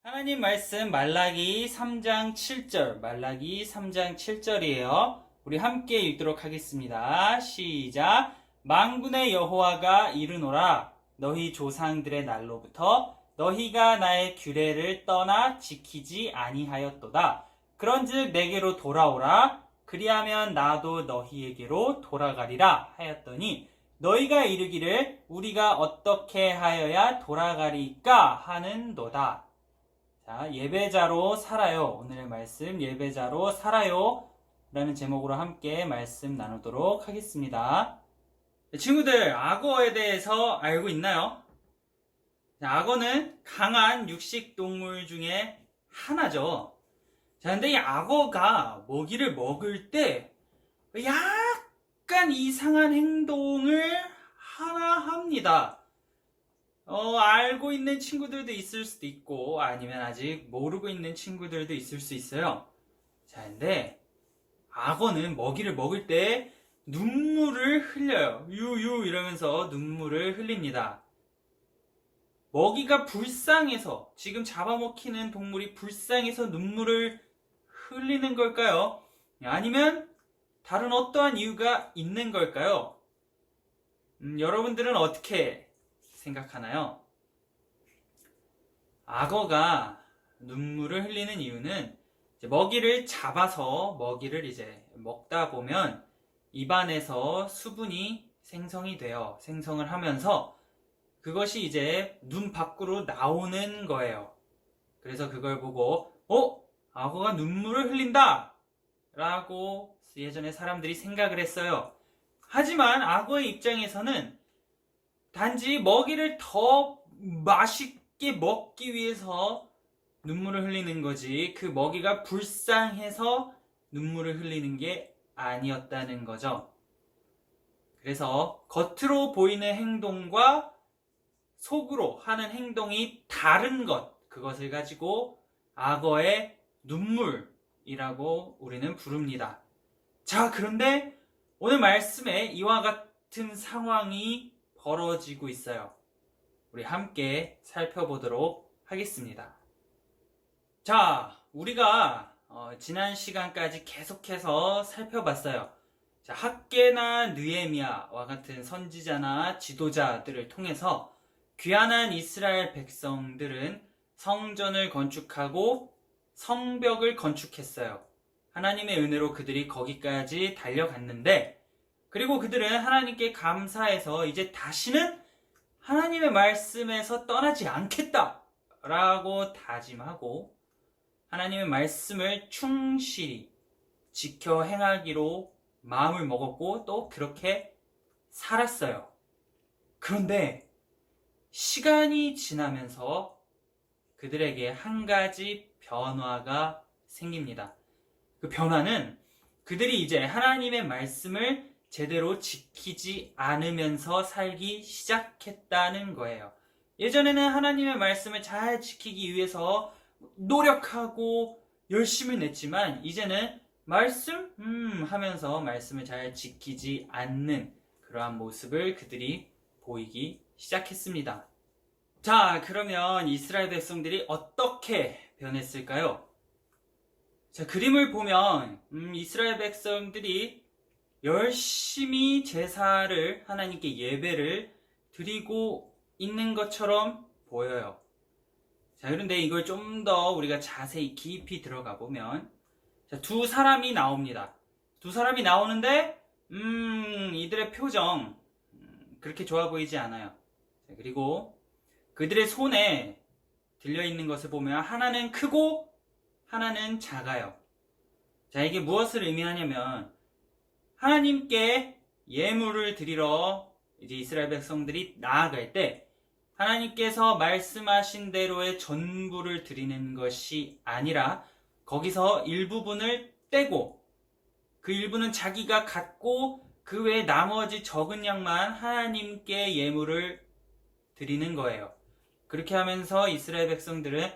하나님 말씀 말라기 3장 7절, 말라기 3장 7절이에요. 우리 함께 읽도록 하겠습니다. 시작. 만군의 여호와가 이르노라. 너희 조상들의 날로부터 너희가 나의 규례를 떠나 지키지 아니하였도다. 그런즉 내게로 돌아오라. 그리하면 나도 너희에게로 돌아가리라 하였더니 너희가 이르기를 우리가 어떻게 하여야 돌아가리까 하는도다. 자, 예배자로 살아요. 오늘의 말씀 예배자로 살아요 라는 제목으로 함께 말씀 나누도록 하겠습니다. 친구들, 악어에 대해서 알고 있나요? 악어는 강한 육식동물 중에 하나죠. 자, 근데 이 악어가 먹이를 먹을 때 약간 이상한 행동을 하나 합니다. 알고 있는 친구들도 있을 수도 있고 아니면 아직 모르고 있는 친구들도 있을 수 있어요. 자, 근데 악어는 먹이를 먹을 때 눈물을 흘려요. 유유 이러면서 눈물을 흘립니다. 먹이가 불쌍해서, 지금 잡아먹히는 동물이 불쌍해서 눈물을 흘리는 걸까요? 아니면 다른 어떠한 이유가 있는 걸까요? 여러분들은 어떻게 생각하나요? 악어가 눈물을 흘리는 이유는 먹이를 잡아서 먹이를 이제 먹다 보면 입안에서 수분이 생성을 하면서 그것이 이제 눈 밖으로 나오는 거예요. 그래서 그걸 보고 악어가 눈물을 흘린다 라고 예전에 사람들이 생각을 했어요. 하지만 악어의 입장에서는 단지 먹이를 더 맛있게 먹기 위해서 눈물을 흘리는 거지, 그 먹이가 불쌍해서 눈물을 흘리는 게 아니었다는 거죠. 그래서 겉으로 보이는 행동과 속으로 하는 행동이 다른 것, 그것을 가지고 악어의 눈물이라고 우리는 부릅니다. 자, 그런데 오늘 말씀에 이와 같은 상황이 벌어지고 있어요. 우리 함께 살펴보도록 하겠습니다. 자, 우리가 지난 시간까지 계속해서 살펴봤어요. 자, 학개나 느헤미야와 같은 선지자나 지도자들을 통해서 귀환한 이스라엘 백성들은 성전을 건축하고 성벽을 건축했어요. 하나님의 은혜로 그들이 거기까지 달려갔는데, 그리고 그들은 하나님께 감사해서 이제 다시는 하나님의 말씀에서 떠나지 않겠다 라고 다짐하고 하나님의 말씀을 충실히 지켜 행하기로 마음을 먹었고 또 그렇게 살았어요. 그런데 시간이 지나면서 그들에게 한 가지 변화가 생깁니다. 그 변화는 그들이 이제 하나님의 말씀을 제대로 지키지 않으면서 살기 시작했다는 거예요. 예전에는 하나님의 말씀을 잘 지키기 위해서 노력하고 열심을 냈지만 이제는 말씀? 하면서 말씀을 잘 지키지 않는 그러한 모습을 그들이 보이기 시작했습니다. 자, 그러면 이스라엘 백성들이 어떻게 변했을까요? 자, 그림을 보면 이스라엘 백성들이 열심히 제사를, 하나님께 예배를 드리고 있는 것처럼 보여요. 자, 그런데 이걸 좀 더 우리가 자세히 깊이 들어가 보면, 자, 두 사람이 나옵니다. 두 사람이 나오는데 이들의 표정 그렇게 좋아 보이지 않아요. 자, 그리고 그들의 손에 들려있는 것을 보면 하나는 크고 하나는 작아요. 자, 이게 무엇을 의미하냐면 하나님께 예물을 드리러 이제 이스라엘 백성들이 나아갈 때 하나님께서 말씀하신 대로의 전부를 드리는 것이 아니라 거기서 일부분을 떼고 그 일부는 자기가 갖고 그 외에 나머지 적은 양만 하나님께 예물을 드리는 거예요. 그렇게 하면서 이스라엘 백성들은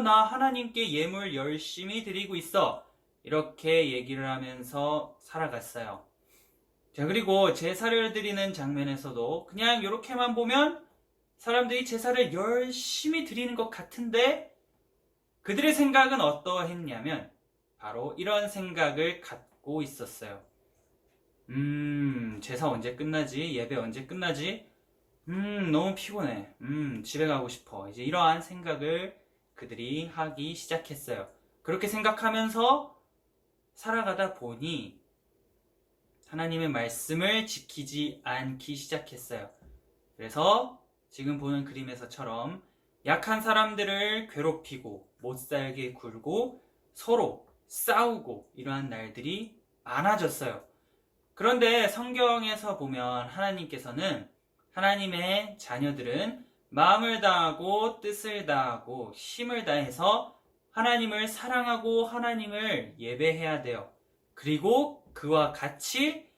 나 하나님께 예물 열심히 드리고 있어, 이렇게 얘기를 하면서 살아갔어요. 자, 그리고 제사를 드리는 장면에서도 그냥 이렇게만 보면 사람들이 제사를 열심히 드리는 것 같은데 그들의 생각은 어떠했냐면 바로 이런 생각을 갖고 있었어요. 제사 언제 끝나지? 예배 언제 끝나지? 너무 피곤해. 집에 가고 싶어. 이제 이러한 생각을 그들이 하기 시작했어요. 그렇게 생각하면서 살아가다 보니 하나님의 말씀을 지키지 않기 시작했어요. 그래서 지금 보는 그림에서처럼 약한 사람들을 괴롭히고 못살게 굴고 서로 싸우고 이러한 날들이 많아졌어요. 그런데 성경에서 보면 하나님께서는 하나님의 자녀들은 마음을 다하고 뜻을 다하고 힘을 다해서 하나님을 사랑하고 하나님을 예배해야 돼요. 그리고 그와 같이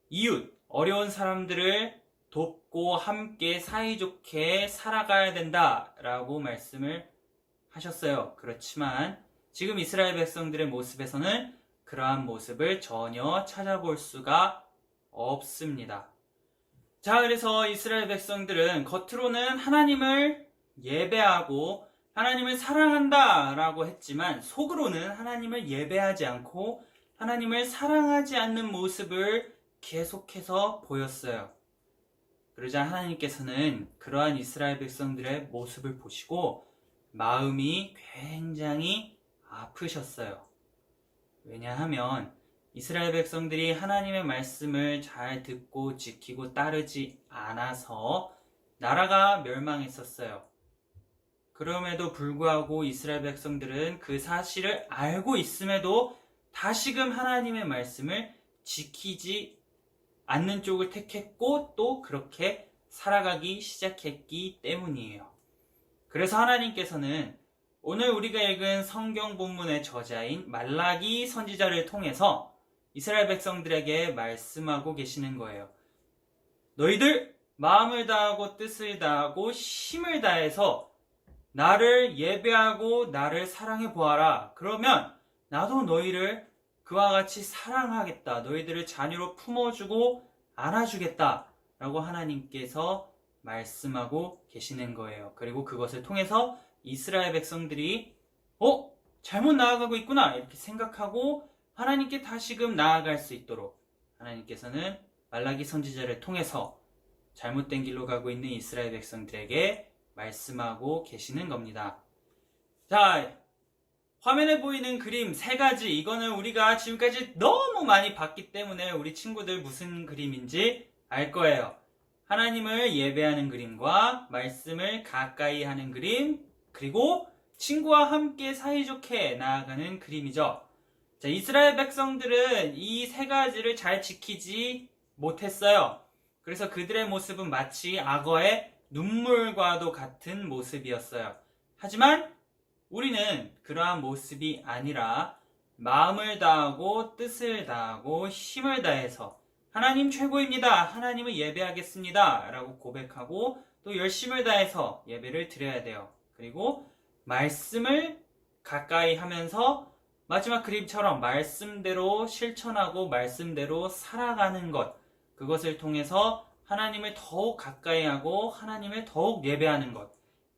이웃, 어려운 사람들을 돕고 함께 사이좋게 살아가야 된다라고 말씀을 하셨어요. 그렇지만 지금 이스라엘 백성들의 모습에서는 그러한 모습을 전혀 찾아볼 수가 없습니다. 자, 그래서 이스라엘 백성들은 겉으로는 하나님을 예배하고 하나님을 사랑한다 라고 했지만 속으로는 하나님을 예배하지 않고 하나님을 사랑하지 않는 모습을 계속해서 보였어요. 그러자 하나님께서는 그러한 이스라엘 백성들의 모습을 보시고 마음이 굉장히 아프셨어요. 왜냐하면 이스라엘 백성들이 하나님의 말씀을 잘 듣고 지키고 따르지 않아서 나라가 멸망했었어요. 그럼에도 불구하고 이스라엘 백성들은 그 사실을 알고 있음에도 다시금 하나님의 말씀을 지키지 않는 쪽을 택했고 또 그렇게 살아가기 시작했기 때문이에요. 그래서 하나님께서는 오늘 우리가 읽은 성경 본문의 저자인 말라기 선지자를 통해서 이스라엘 백성들에게 말씀하고 계시는 거예요. 너희들 마음을 다하고 뜻을 다하고 힘을 다해서 나를 예배하고 나를 사랑해 보아라. 그러면 나도 너희를 그와 같이 사랑하겠다. 너희들을 자녀로 품어주고 안아주겠다. 라고 하나님께서 말씀하고 계시는 거예요. 그리고 그것을 통해서 이스라엘 백성들이 잘못 나아가고 있구나 이렇게 생각하고 하나님께 다시금 나아갈 수 있도록 하나님께서는 말라기 선지자를 통해서 잘못된 길로 가고 있는 이스라엘 백성들에게 말씀하고 계시는 겁니다. 자, 화면에 보이는 그림 3가지, 이거는 우리가 지금까지 너무 많이 봤기 때문에 우리 친구들 무슨 그림인지 알 거예요. 하나님을 예배하는 그림과 말씀을 가까이 하는 그림, 그리고 친구와 함께 사이좋게 나아가는 그림이죠. 자, 이스라엘 백성들은 이 3가지를 잘 지키지 못했어요. 그래서 그들의 모습은 마치 악어의 눈물과도 같은 모습이었어요. 하지만 우리는 그러한 모습이 아니라 마음을 다하고 뜻을 다하고 힘을 다해서 하나님 최고입니다. 하나님을 예배하겠습니다. 라고 고백하고 또 열심을 다해서 예배를 드려야 돼요. 그리고 말씀을 가까이 하면서 마지막 그림처럼 말씀대로 실천하고 말씀대로 살아가는 것, 그것을 통해서 하나님을 더욱 가까이 하고 하나님을 더욱 예배하는 것,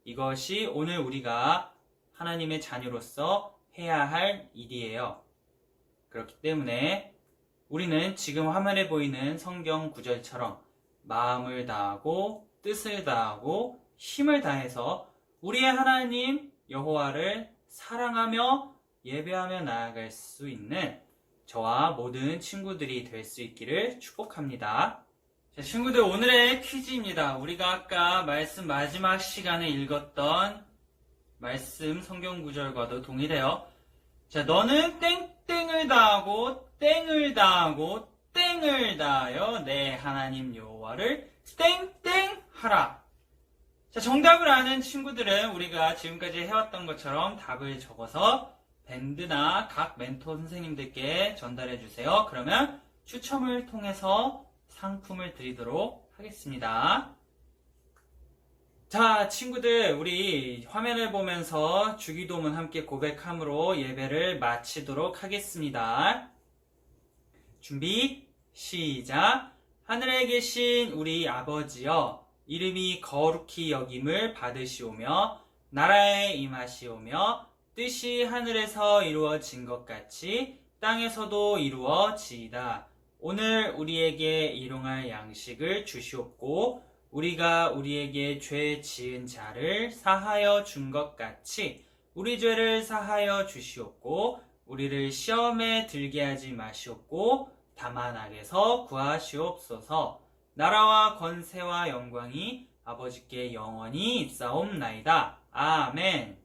이것이 오늘 우리가 하나님의 자녀로서 해야 할 일이에요. 그렇기 때문에 우리는 지금 화면에 보이는 성경 구절처럼 마음을 다하고 뜻을 다하고 힘을 다해서 우리의 하나님 여호와를 사랑하며 예배하며 나아갈 수 있는 저와 모든 친구들이 될 수 있기를 축복합니다. 자, 친구들, 오늘의 퀴즈입니다. 우리가 아까 말씀 마지막 시간에 읽었던 말씀 성경 구절과도 동일해요. 자, 너는 땡땡을 다하고 땡을 다하고 땡을 다하여 내 하나님 여호와를 땡땡 하라. 자, 정답을 아는 친구들은 우리가 지금까지 해왔던 것처럼 답을 적어서 밴드나 각 멘토 선생님들께 전달해 주세요. 그러면 추첨을 통해서 상품을 드리도록 하겠습니다. 자, 친구들, 우리 화면을 보면서 주기도문 함께 고백함으로 예배를 마치도록 하겠습니다. 준비, 시작. 하늘에 계신 우리 아버지여, 이름이 거룩히 여김을 받으시오며 나라에 임하시오며 뜻이 하늘에서 이루어진 것 같이 땅에서도 이루어지이다. 오늘 우리에게 일용할 양식을 주시옵고 우리가 우리에게 죄 지은 자를 사하여 준 것 같이 우리 죄를 사하여 주시옵고 우리를 시험에 들게 하지 마시옵고 다만 악에서 구하시옵소서. 나라와 권세와 영광이 아버지께 영원히 있사옵나이다. 아멘.